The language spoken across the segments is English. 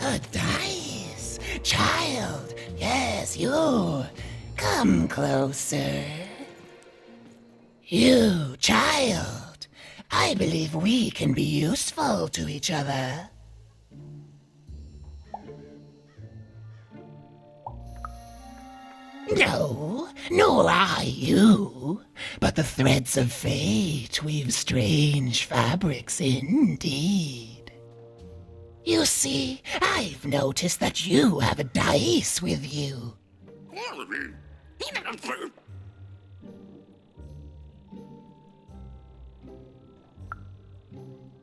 A dice? Child, yes, you. Come closer. You, child. I believe we can be useful to each other. No, nor I you. But the threads of fate weave strange fabrics indeed. You see, I've noticed that you have a dice with you.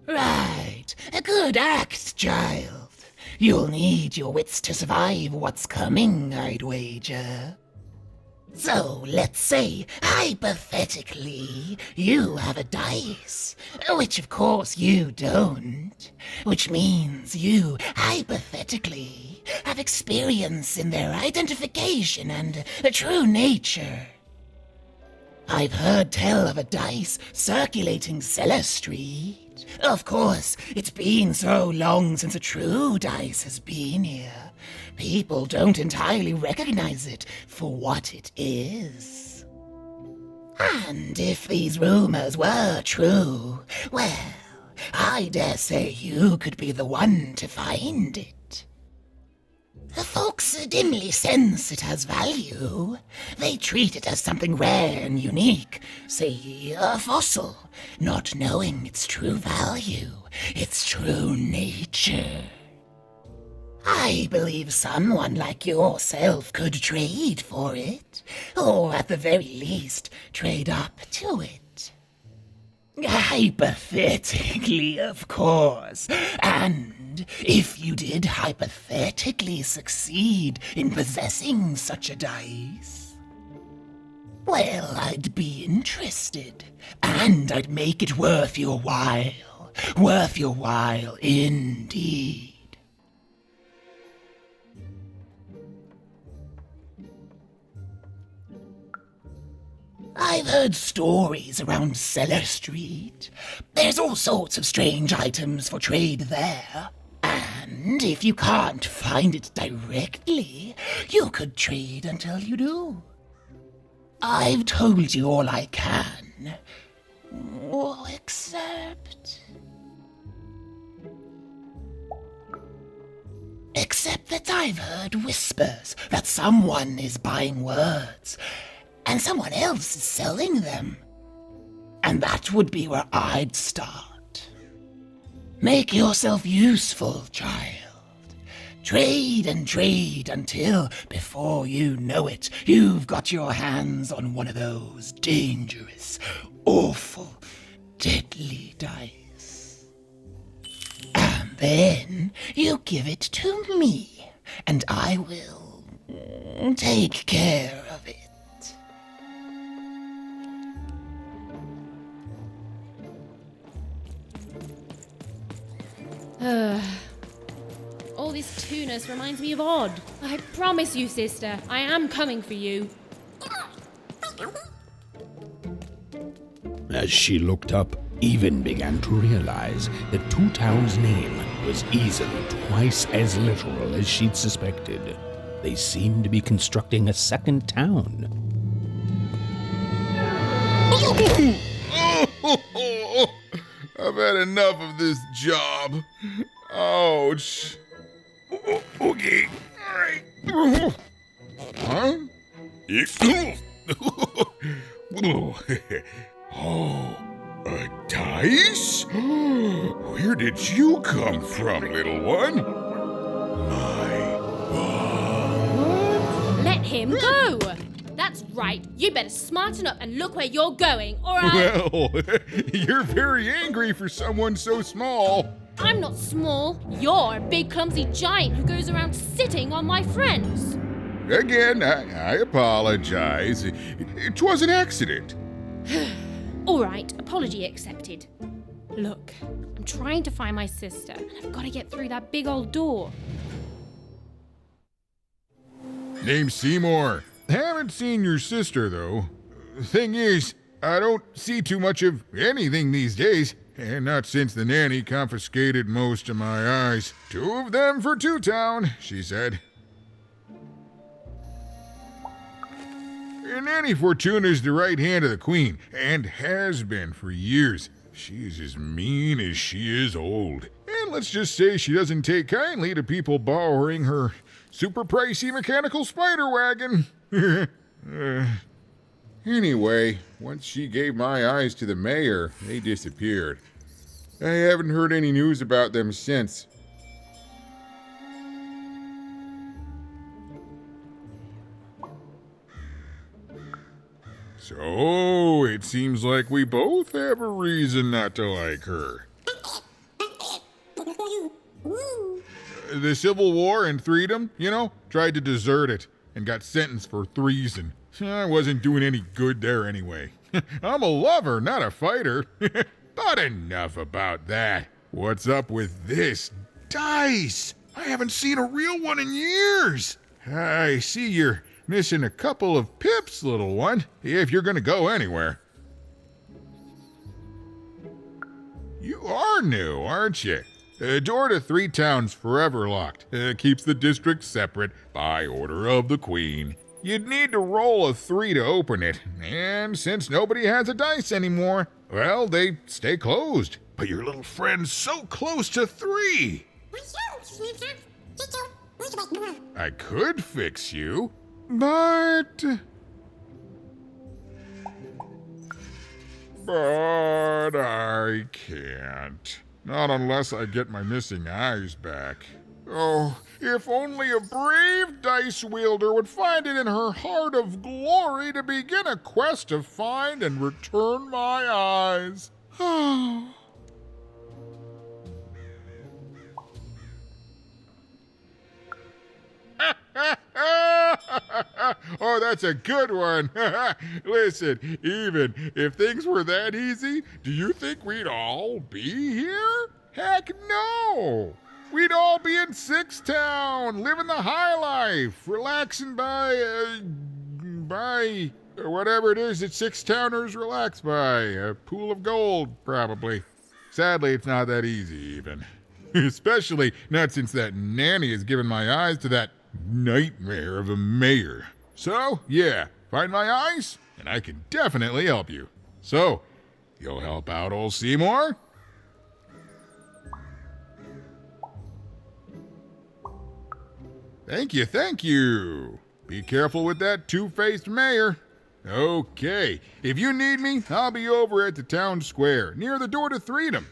Right, a good act, child. You'll need your wits to survive what's coming, I'd wager. So, let's say, hypothetically, you have a dice, which of course you don't, which means you, hypothetically, have experience in their identification and true nature. I've heard tell of a dice circulating Cellar Street. Of course, it's been so long since a true dice has been here. People don't entirely recognize it for what it is. And if these rumors were true, well, I dare say you could be the one to find it. The folks dimly sense it has value. They treat it as something rare and unique, say a fossil, not knowing its true value, its true nature. I believe someone like yourself could trade for it, or at the very least, trade up to it. Hypothetically, of course, and if you did hypothetically succeed in possessing such a dice, well, I'd be interested, and I'd make it worth your while indeed. I've heard stories around Cellar Street. There's all sorts of strange items for trade there. And if you can't find it directly, you could trade until you do. I've told you all I can. Except that I've heard whispers that someone is buying words, and someone else is selling them. And that would be where I'd start. Make yourself useful, child. Trade and trade until, before you know it, you've got your hands on one of those dangerous, awful, deadly dice. And then you give it to me, and I will take care of it. All this tunus reminds me of Odd. I promise you, sister, I am coming for you. As she looked up, Even began to realize that Two Town's name was easily twice as literal as she'd suspected. They seemed to be constructing a second town. I've had enough of this job. Ouch. Okay. All right. Huh? Oh, a dice? Where did you come from, little one? My God. Let him go! That's right. You better smarten up and look where you're going, or Well, you're very angry for someone so small. I'm not small. You're a big, clumsy giant who goes around sitting on my friends. Again, I apologize. It was an accident. All right, apology accepted. Look, I'm trying to find my sister, and I've got to get through that big old door. Name's Seymour. Haven't seen your sister, though. Thing is, I don't see too much of anything these days. And not since the nanny confiscated most of my eyes. 2 of them for Two Town, she said. And Nanny Fortuna's the right hand of the Queen, and has been for years. She's as mean as she is old. And let's just say she doesn't take kindly to people borrowing her super pricey mechanical spider wagon. Anyway, once she gave my eyes to the mayor, they disappeared. I haven't heard any news about them since. So, it seems like we both have a reason not to like her. The Civil War and Freedom, tried to desert it and got sentenced for treason. I wasn't doing any good there anyway. I'm a lover, not a fighter. But enough about that. What's up with this dice? I haven't seen a real one in years. I see you're missing a couple of pips, little one, if you're gonna go anywhere. You are new, aren't you? Door to Three Towns forever locked. Keeps the district separate by order of the Queen. You'd need to roll a 3 to open it, and since nobody has a dice anymore, well, they stay closed. But your little friend's so close to 3. I could fix you, but I can't. Not unless I get my missing eyes back. Oh, if only a brave dice wielder would find it in her heart of glory to begin a quest to find and return my eyes. Oh, that's a good one. Listen, even if things were that easy, do you think we'd all be here? Heck no! We'd all be in Six Town, living the high life, relaxing by whatever it is that Six Towners relax by. A pool of gold, probably. Sadly, it's not that easy, even. Especially not since that nanny has given my eyes to that nightmare of a mayor. So, yeah, find my eyes, and I can definitely help you. So, you'll help out old Seymour? Thank you. Be careful with that two-faced mayor. Okay, if you need me, I'll be over at the town square, near the Door to Freedom.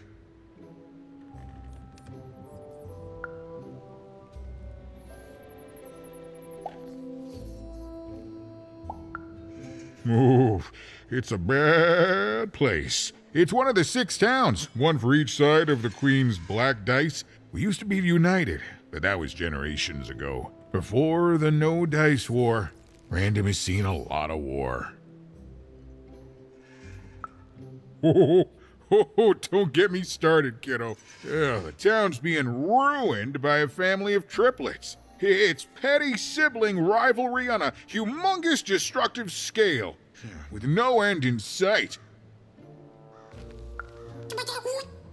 Oh, it's a bad place. It's one of the 6 towns, one for each side of the Queen's black dice. We used to be united, but that was generations ago. Before the No Dice War, Random has seen a lot of war. Oh, don't get me started, kiddo. The town's being ruined by a family of triplets. It's petty sibling rivalry on a humongous destructive scale, with no end in sight.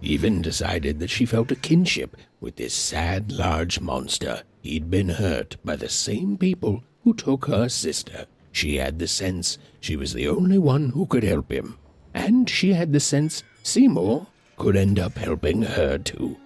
Even decided that she felt a kinship with this sad, large monster. He'd been hurt by the same people who took her sister. She had the sense she was the only one who could help him. And she had the sense Seymour could end up helping her too.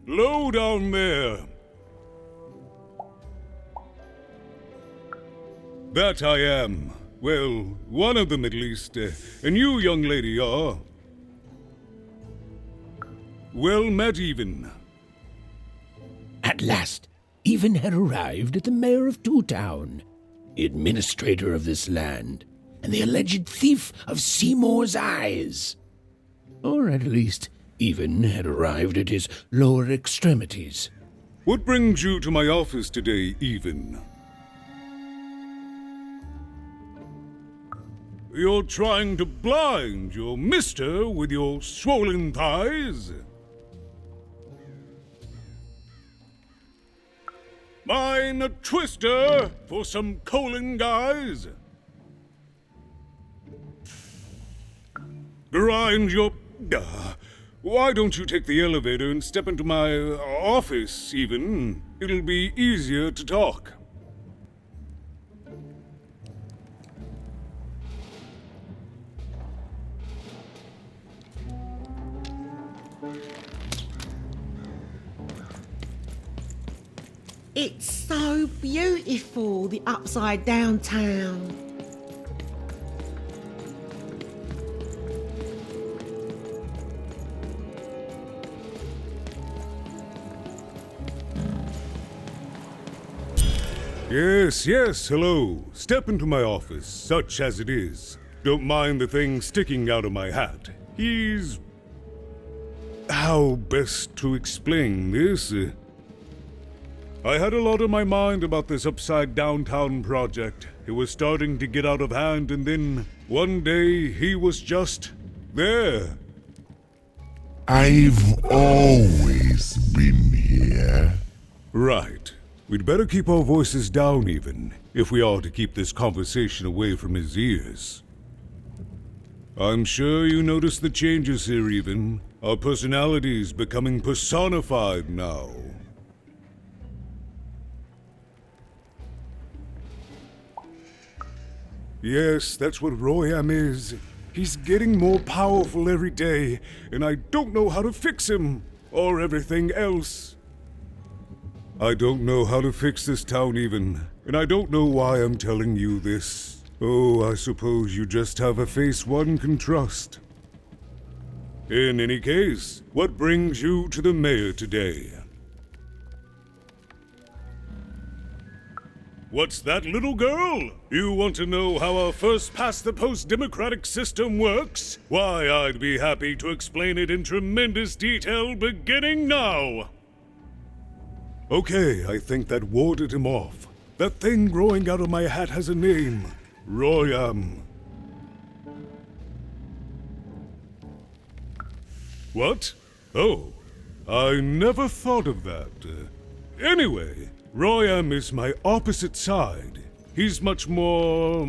Low down there. That I am. Well, one of them at least. And you, young lady, are well met even. At last, Even had arrived at the mayor of Two Town, the administrator of this land, and the alleged thief of Seymour's eyes. Or at least, Even had arrived at his lower extremities. What brings you to my office today, Even? You're trying to blind your mister with your swollen thighs? Mine a twister for some colon guys? Grind your... why don't you take the elevator and step into my office, Even? It'll be easier to talk. It's so beautiful, the upside down town. Yes, hello. Step into my office, such as it is. Don't mind the thing sticking out of my hat. He's... how best to explain this? I had a lot on my mind about this upside downtown project. It was starting to get out of hand, and then one day he was just there. I've always been here. Right. We'd better keep our voices down, Even, if we are to keep this conversation away from his ears. I'm sure you noticed the changes here, Even. Our personalities becoming personified now. Yes, that's what Royam is. He's getting more powerful every day, and I don't know how to fix him, or everything else. I don't know how to fix this town, Even, and I don't know why I'm telling you this. Oh, I suppose you just have a face one can trust. In any case, what brings you to the mayor today? What's that, little girl? You want to know how our first-past-the-post democratic system works? Why, I'd be happy to explain it in tremendous detail beginning now. Okay, I think that warded him off. That thing growing out of my hat has a name. Royam. What? Oh, I never thought of that. Anyway, Royam is my opposite side. He's much more,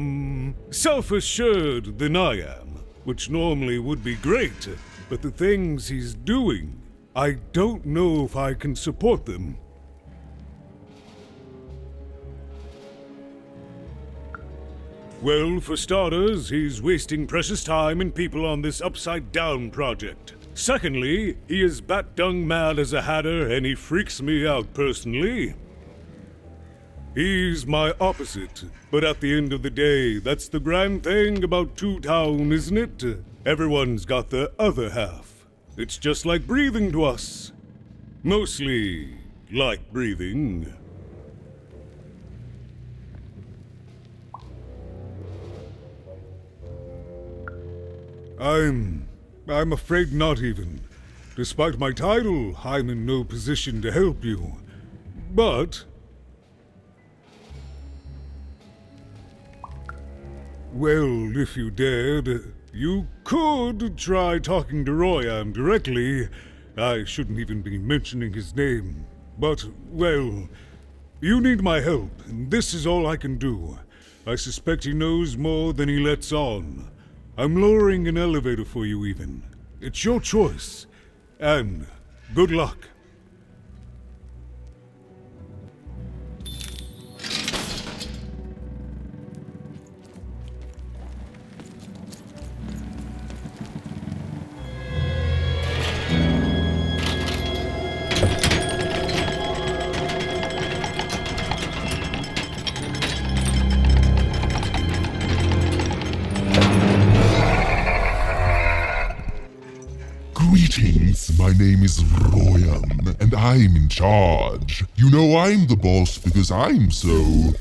self-assured than I am, which normally would be great, but the things he's doing, I don't know if I can support them. Well, for starters, he's wasting precious time and people on this upside-down project. Secondly, he is bat-dung mad as a hatter, and he freaks me out personally. He's my opposite, but at the end of the day, that's the grand thing about Two Town, isn't it? Everyone's got their other half. It's just like breathing to us. Mostly like breathing. I'm afraid not, Even. Despite my title, I'm in no position to help you. But... well, if you dared, you could try talking to Royam directly. I shouldn't even be mentioning his name. But, well, you need my help, and this is all I can do. I suspect he knows more than he lets on. I'm lowering an elevator for you, Even. It's your choice. And good luck. Greetings, my name is Royan, and I'm in charge. You know I'm the boss because I'm so...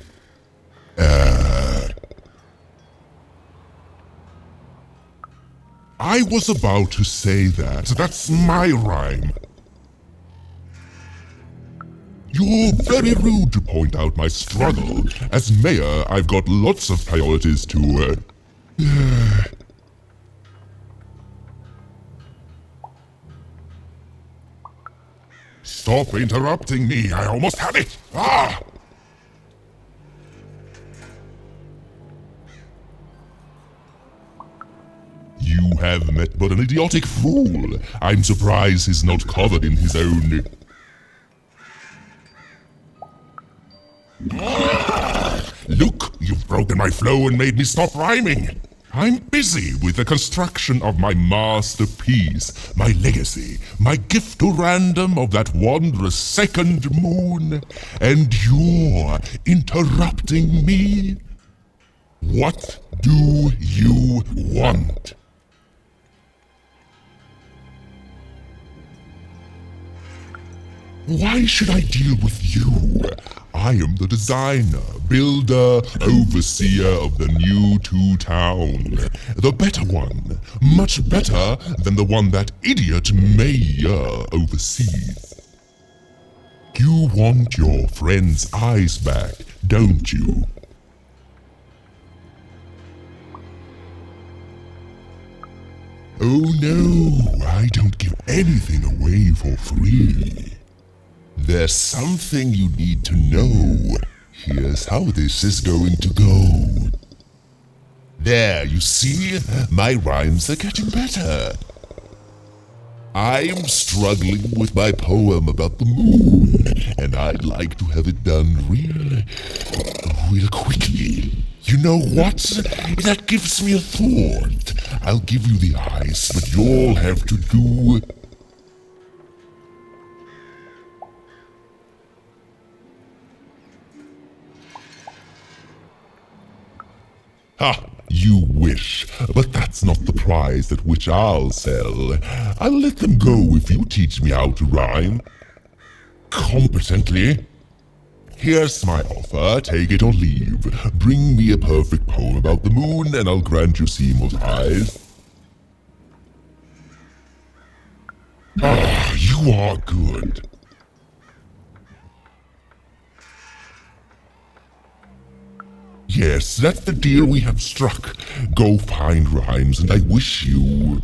I was about to say that. That's my rhyme. You're very rude to point out my struggle. As mayor, I've got lots of priorities to... Stop interrupting me. I almost had it. Ah! You have met but an idiotic fool. I'm surprised he's not covered in his own... Look, you've broken my flow and made me stop rhyming. I'm busy with the construction of my masterpiece, my legacy, my gift to random of that wondrous second moon, and you're interrupting me? What do you want? Why should I deal with you? I am the designer, builder, overseer of the new town. The better one. Much better than the one that idiot mayor oversees. You want your friend's eyes back, don't you? Oh no, I don't give anything away for free. There's something you need to know. Here's how this is going to go. There, you see? My rhymes are getting better. I'm struggling with my poem about the moon, and I'd like to have it done real quickly. You know what? That gives me a thought. I'll give you the eyes, but you'll have to do... Ha! You wish, but that's not the prize at which I'll sell. I'll let them go if you teach me how to rhyme. Competently. Here's my offer, take it or leave. Bring me a perfect poem about the moon and I'll grant you Seymour's eyes. Ah, you are good. Yes, that's the deal we have struck. Go find rhymes and I wish you...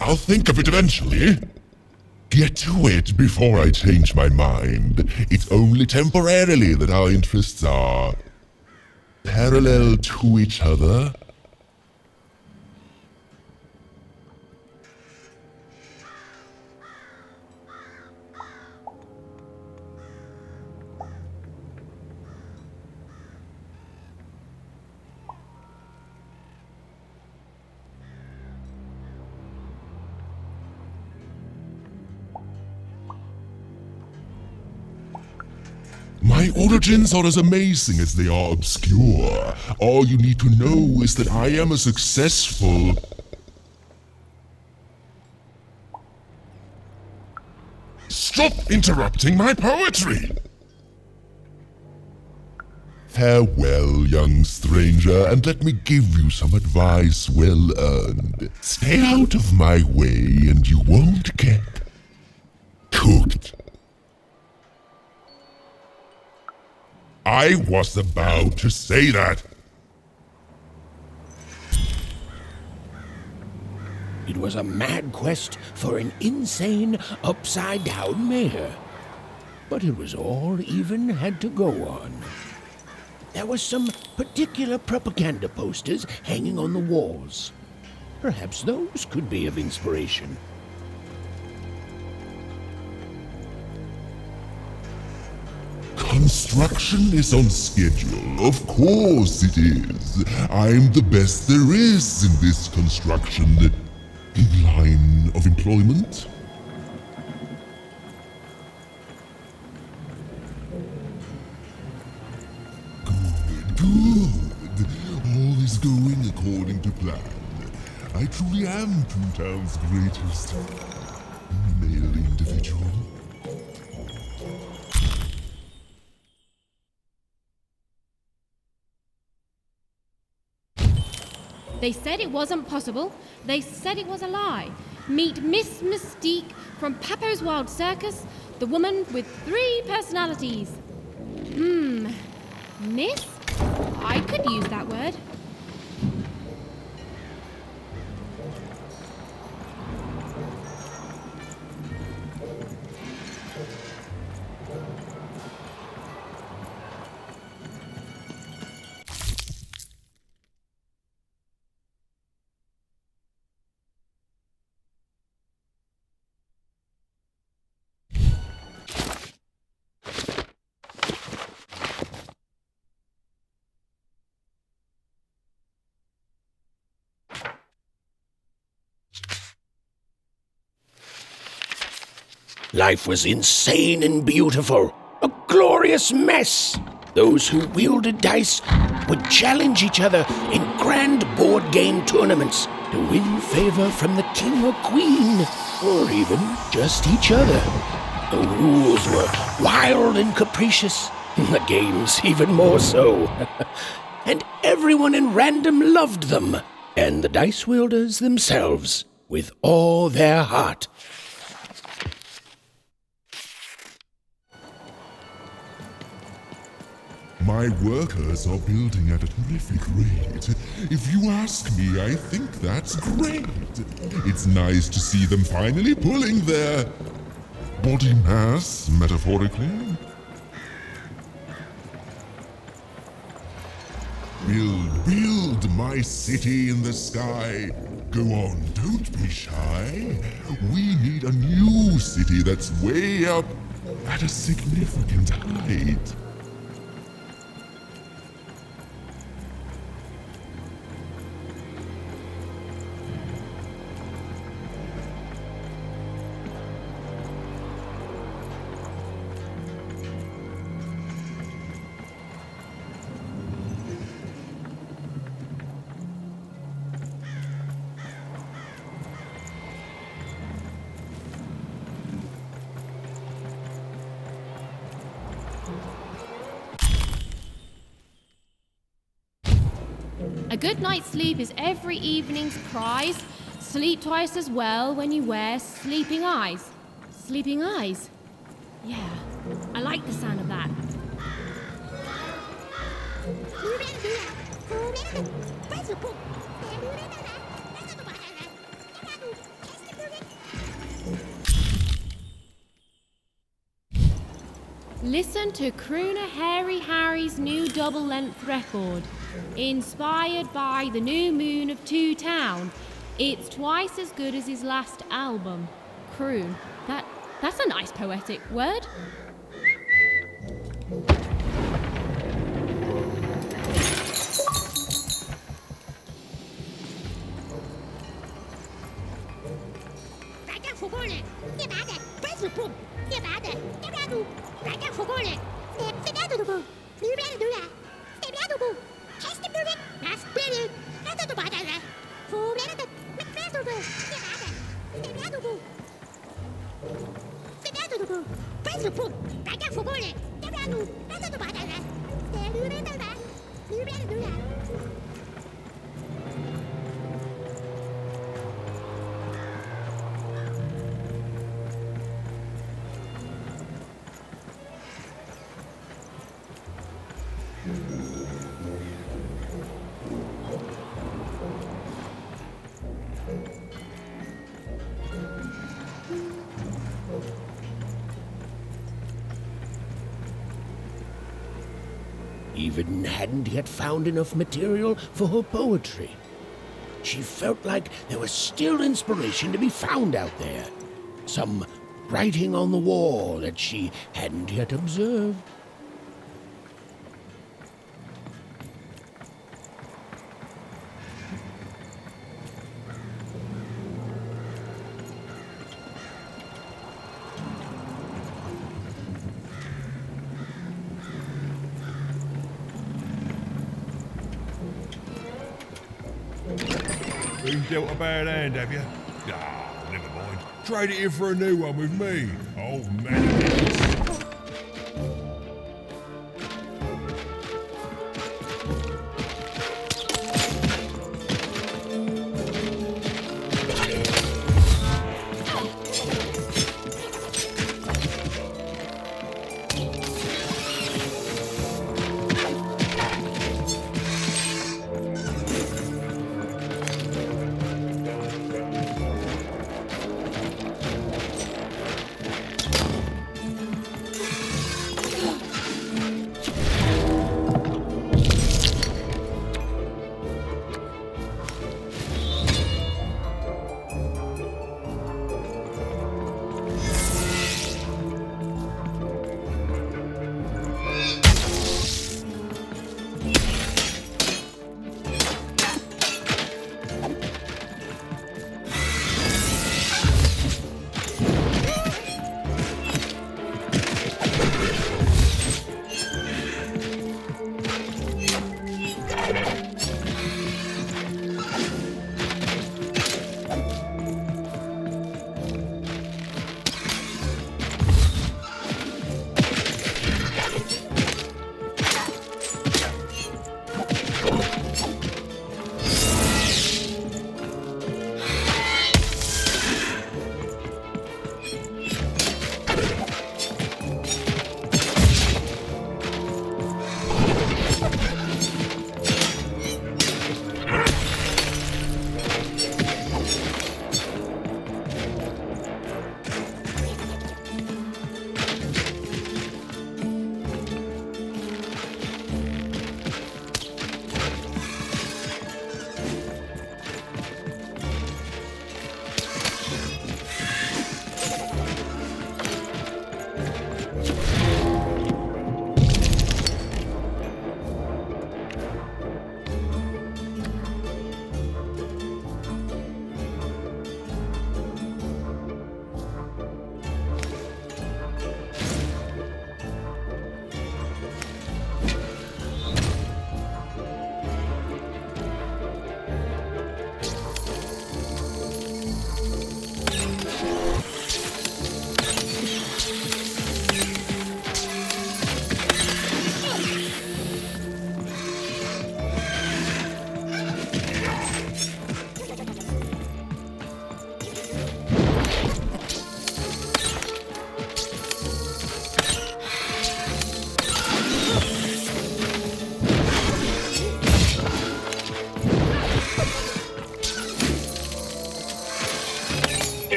I'll think of it eventually. Get to it before I change my mind. It's only temporarily that our interests are... parallel to each other. My origins are as amazing as they are obscure. All you need to know is that I am a successful... Stop interrupting my poetry! Farewell, young stranger, and let me give you some advice well earned. Stay out of my way and you won't get... cooked. I was about to say that. It was a mad quest for an insane, upside-down mayor. But it was all even had to go on. There were some particular propaganda posters hanging on the walls. Perhaps those could be of inspiration. Construction is on schedule. Of course it is. I'm the best there is in this construction line of employment. Good. All is going according to plan. I truly am Toontown's greatest They said it wasn't possible. They said it was a lie. Meet Miss Mystique from Papo's Wild Circus, the woman with 3 personalities. Miss? I could use that word. Life was insane and beautiful. A glorious mess. Those who wielded dice would challenge each other in grand board game tournaments to win favor from the king or queen, or even just each other. The rules were wild and capricious, the games even more so. And everyone in Random loved them, and the dice wielders themselves, with all their heart. My workers are building at a terrific rate. If you ask me, I think that's great. It's nice to see them finally pulling their body mass, metaphorically. Build my city in the sky. Go on, don't be shy. We need a new city that's way up at a significant height. A good night's sleep is every evening's prize. Sleep twice as well when you wear sleeping eyes. Sleeping eyes? Yeah, I like the sound of that. Listen to Crooner Hairy Harry's new double-length record. Inspired by the new moon of Two Town. It's twice as good as his last album. Croon. That's a nice poetic word. Even hadn't yet found enough material for her poetry. She felt like there was still inspiration to be found out there. Some writing on the wall that she hadn't yet observed. Been dealt a bad hand, have you? Ah, never mind. Trade it in for a new one with me. Old man.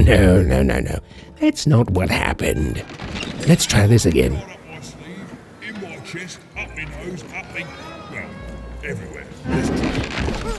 No. That's not what happened. Let's try this again. Up my sleeve, in my chest, up my nose, up me. Well, everywhere. Let's try it.